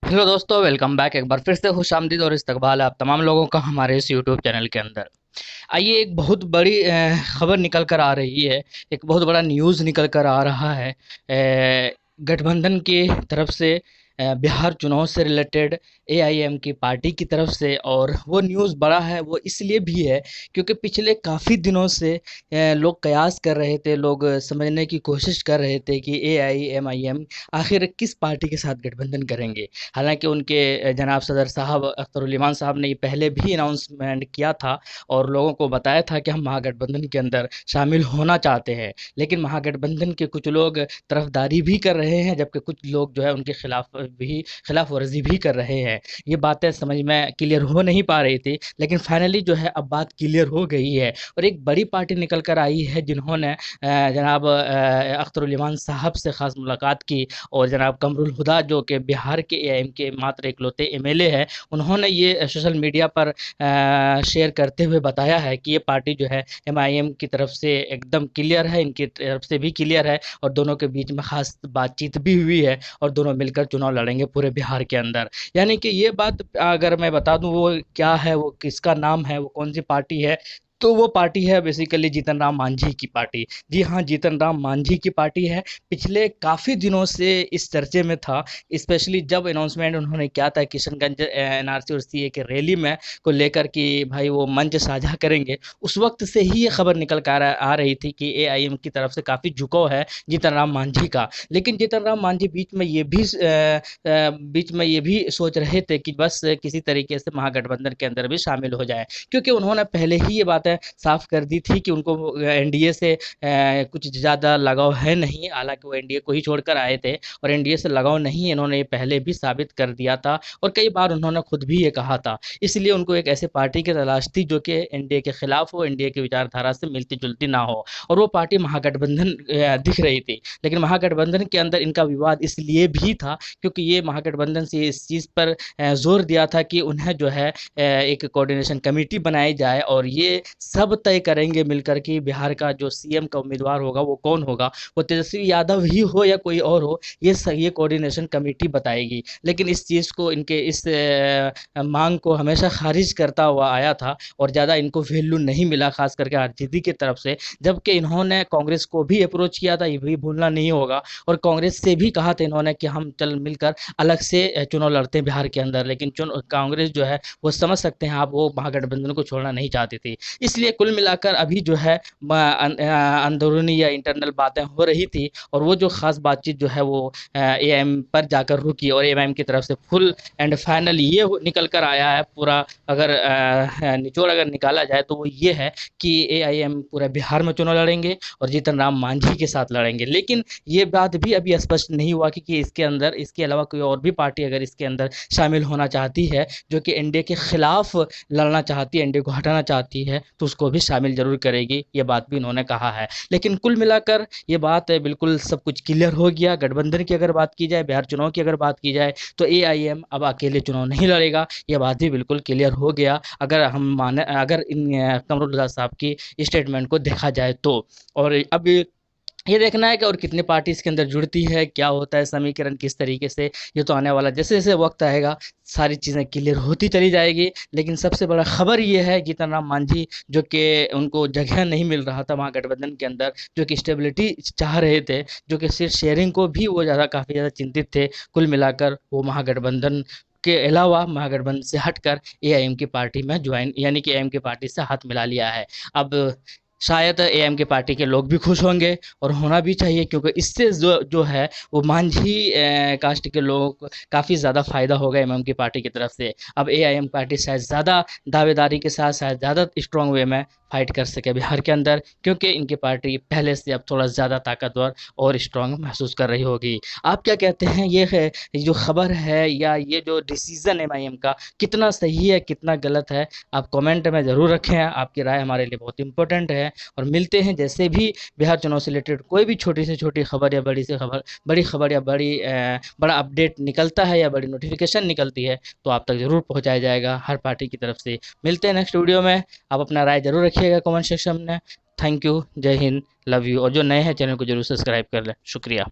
Hello दोस्तों, welcome back. एक बार फिर से खुशामदीद और इस्तकबाल है आप तमाम लोगों का हमारे इस यूट्यूब चैनल के अंदर। आइए, एक बहुत बड़ी खबर निकल कर आ रही है। एक बहुत बड़ा न्यूज़ निकल कर आ रहा है गठबंधन की तरफ से, बिहार चुनाव से रिलेटेड, एआईएम की पार्टी की तरफ से। और वो न्यूज़ बड़ा है, वो इसलिए भी है क्योंकि पिछले काफ़ी दिनों से लोग कयास कर रहे थे, लोग समझने की कोशिश कर रहे थे कि एआईएमआईएम आखिर किस पार्टी के साथ गठबंधन करेंगे। हालांकि उनके जनाब सदर साहब अख्तरुल इमान साहब ने ये पहले भी अनाउंसमेंट किया था और लोगों को बताया था कि हम महागठबंधन के अंदर शामिल होना चाहते हैं। लेकिन महागठबंधन के कुछ लोग तरफदारी भी कर रहे हैं, जबकि कुछ लोग जो है उनके खिलाफ वर्जी भी कर रहे हैं। ये बातें समझ में क्लियर हो नहीं पा रही थी, लेकिन फाइनली जो है अब बात क्लियर हो गई है और एक बड़ी पार्टी निकल कर आई है जिन्होंने जनाब अख्तरुल इमान साहब से ख़ास मुलाकात की। और जनाब कमरुल हुदा, जो कि बिहार के एआईएम के मात्र इकलौते एमएलए हैं, उन्होंने ये सोशल मीडिया पर शेयर करते हुए बताया है कि ये पार्टी जो है एमआईएम की तरफ से एकदम क्लियर है, इनकी तरफ से भी क्लियर है और दोनों के बीच में खास बातचीत भी हुई है और दोनों मिलकर चुनाव लड़ेंगे पूरे बिहार के अंदर। यानी कि ये बात अगर मैं बता दूं वो क्या है, वो किसका नाम है, वो कौन सी पार्टी है, तो वो पार्टी है बेसिकली जीतन राम मांझी की पार्टी। जी हाँ, जीतन राम मांझी की पार्टी है। पिछले काफ़ी दिनों से इस चर्चे में था, स्पेशली जब अनाउंसमेंट उन्होंने किया था किशनगंज एनआरसी और सीए के रैली में को लेकर कि भाई वो मंच साझा करेंगे। उस वक्त से ही ये खबर निकल कर आ रही थी कि एआईएम की तरफ से काफ़ी झुकाव है जीतन राम मांझी का। लेकिन जीतन राम मांझी बीच में ये भी सोच रहे थे कि बस किसी तरीके से महागठबंधन के अंदर भी शामिल हो जाए, क्योंकि उन्होंने पहले ही ये बातें साफ कर दी थी कि उनको एनडीए से कुछ ज़्यादा लगाव है नहीं। हालांकि वो एनडीए को ही छोड़कर आए थे और एनडीए से लगाव नहीं, इन्होंने ये पहले भी साबित कर दिया था और कई बार उन्होंने खुद भी ये कहा था। इसलिए उनको एक ऐसे पार्टी की तलाश थी जो कि एनडीए के खिलाफ हो, एनडीए की विचारधारा से मिलती जुलती ना हो, और वो पार्टी महागठबंधन दिख रही थी। लेकिन महागठबंधन के अंदर इनका विवाद इसलिए भी था क्योंकि ये महागठबंधन से इस चीज़ पर जोर दिया था कि उन्हें जो है एक कोऑर्डिनेशन कमेटी बनाई जाए और ये सब तय करेंगे मिलकर कि बिहार का जो सीएम का उम्मीदवार होगा वो कौन होगा, वो तेजस्वी यादव ही हो या कोई और हो, ये कोऑर्डिनेशन कमेटी बताएगी। लेकिन इस चीज़ को, इनके इस मांग को हमेशा खारिज करता हुआ आया था और ज़्यादा इनको वैल्यू नहीं मिला, खास करके आरजेडी की तरफ से। जबकि इन्होंने कांग्रेस को भी अप्रोच किया था, ये भी भूलना नहीं होगा, और कांग्रेस से भी कहा था इन्होंने कि हम चल मिलकर अलग से चुनाव लड़ते हैं बिहार के अंदर। लेकिन कांग्रेस जो है वो समझ सकते हैं आप, वो महागठबंधन को छोड़ना नहीं चाहती थी। इसलिए कुल मिलाकर अभी जो है अंदरूनी या इंटरनल बातें हो रही थी और वो जो खास बातचीत जो है वो एआईएम पर जाकर रुकी और एआईएम की तरफ से फुल एंड फाइनल ये निकल कर आया है पूरा। अगर निचोड़ अगर निकाला जाए तो वो ये है कि एआईएम पूरा बिहार में चुनाव लड़ेंगे और जीतन राम मांझी के साथ लड़ेंगे। लेकिन ये बात भी अभी स्पष्ट नहीं हुआ कि इसके अंदर, इसके अलावा कोई और भी पार्टी अगर इसके अंदर शामिल होना चाहती है जो कि एनडीए के खिलाफ लड़ना चाहती है, एनडीए को हटाना चाहती है, तो उसको भी शामिल जरूर करेगी। ये बात भी इन्होंने कहा है। लेकिन कुल मिलाकर ये बात बिल्कुल सब कुछ क्लियर हो गया। गठबंधन की अगर बात की जाए, बिहार चुनाव की अगर बात की जाए, तो एआईएम अब अकेले चुनाव नहीं लड़ेगा। ये बात भी बिल्कुल क्लियर हो गया अगर हम माने, अगर इन कमरुल्लाह साहब की स्टेटमेंट को देखा जाए तो। और अब ये देखना है कि और कितनी पार्टी इसके अंदर जुड़ती है, क्या होता है समीकरण किस तरीके से, ये तो आने वाला जैसे जैसे वक्त आएगा सारी चीज़ें क्लियर होती चली जाएगी। लेकिन सबसे बड़ा खबर ये है जीतन राम मांझी, जो कि उनको जगह नहीं मिल रहा था महागठबंधन के अंदर, जो कि स्टेबिलिटी चाह रहे थे, जो कि सिर्फ शेयरिंग को भी वो काफ़ी ज़्यादा चिंतित थे। कुल मिलाकर वो महागठबंधन के अलावा महागठबंधन से हटकर एआईएम की पार्टी में ज्वाइन, यानी कि एआईएम की पार्टी से हाथ मिला लिया है। अब शायद एएम की पार्टी के लोग भी खुश होंगे और होना भी चाहिए, क्योंकि इससे जो जो है वो मांझी कास्ट के लोगों को काफ़ी ज़्यादा फायदा होगा एएम की पार्टी की तरफ से। अब एआईएम पार्टी शायद ज़्यादा दावेदारी के साथ, शायद ज़्यादा स्ट्रॉन्ग वे में फाइट कर सके बिहार के अंदर, क्योंकि इनकी पार्टी पहले से अब थोड़ा ज़्यादा ताकतवर और स्ट्रॉन्ग महसूस कर रही होगी। आप क्या कहते हैं, ये है ये जो खबर है या ये जो डिसीज़न है एमआईएम का, कितना सही है कितना गलत है? आप कमेंट में ज़रूर रखें, आपकी राय हमारे लिए बहुत इंपॉर्टेंट है। और मिलते हैं जैसे भी बिहार चुनाव से रिलेटेड कोई भी छोटी से छोटी खबर या बड़ी से खबर, बड़ी खबर या बड़ा अपडेट निकलता है या बड़ी नोटिफिकेशन निकलती है तो आप तक ज़रूर पहुंचाया जाएगा हर पार्टी की तरफ से। मिलते हैं नेक्स्ट वीडियो में। आप अपना राय ज़रूर रखिएगा कमेंट सेक्शन में। थैंक यू, जय हिंद, लव यू। और जो नए हैं चैनल को जरूर सब्सक्राइब कर लें। शुक्रिया।